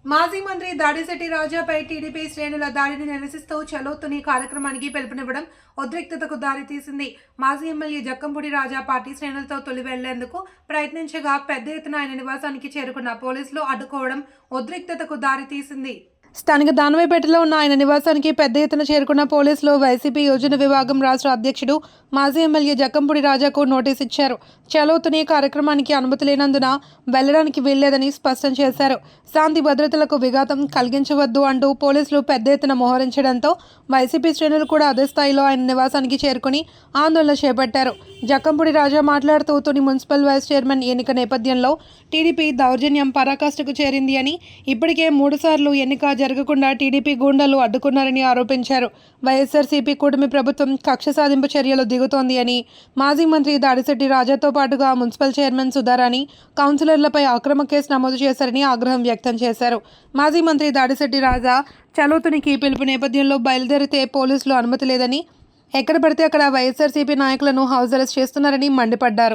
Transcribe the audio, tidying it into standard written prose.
మాజీ మంత్రి దాడిశెట్టి రాజాపై టీడీపీ శ్రేణుల దాడిని నిరసిస్తూ చలో తుని కార్యక్రమానికి పిలుపునివ్వడం ఉద్రిక్తతకు దారితీసింది. మాజీ ఎమ్మెల్యే జక్కంపూడి రాజా పార్టీ శ్రేణులతో తొలి వెళ్లేందుకు ప్రయత్నించగా పెద్ద ఎత్తున ఆయన నివాసానికి చేరుకున్న పోలీసులు అడ్డుకోవడం ఉద్రిక్తతకు దారితీసింది. స్థానిక దానవేపేటలో ఉన్న ఆయన నివాసానికి పెద్ద ఎత్తున చేరుకున్న పోలీసులు వైసీపీ యోజన విభాగం రాష్ట్ర అధ్యక్షుడు మాజీ ఎమ్మెల్యే జక్కంపూడి రాజాకు నోటీస్ ఇచ్చారు. చలో తుని కార్యక్రమానికి అనుమతి లేనందున వెళ్లడానికి వీల్లేదని స్పష్టం చేశారు. శాంతి భద్రతలకు విఘాతం కలిగించవద్దు అంటూ పోలీసులు పెద్ద ఎత్తున మోహరించడంతో వైసీపీ శ్రేణులు కూడా అదే స్థాయిలో ఆయన నివాసానికి చేరుకుని ఆందోళన చేపట్టారు. జక్కంపూడి రాజా మాట్లాడుతూ తుని మున్సిపల్ వైస్ చైర్మన్ ఎన్నిక నేపథ్యంలో టీడీపీ దౌర్జన్యం పరాకాష్ఠకు చేరింది అని, ఇప్పటికే 3 సార్లు ఎన్నిక జరగకుండా టీడీపీ గూండాలు అడ్డుకున్నారని ఆరోపించారు. వైఎస్ఆర్సీపీ కూటమి ప్రభుత్వం కక్ష సాధింపు చర్యలు దిగుతోంది అని, మాజీ మంత్రి దాడిశెట్టి రాజాతో పాటుగా మున్సిపల్ చైర్మన్ సుధారాణి, కౌన్సిలర్లపై అక్రమ కేసు నమోదు చేశారని ఆగ్రహం వ్యక్తం చేశారు. మాజీ మంత్రి దాడిశెట్టి రాజా చలోతునికి పిలుపు నేపథ్యంలో బయలుదేరితే పోలీసులు అనుమతి లేదని, ఎక్కడ పడితే అక్కడ వైఎస్ఆర్సీపీ నాయకులను హౌస్ అరెస్ట్ చేస్తున్నారని మండిపడ్డారు.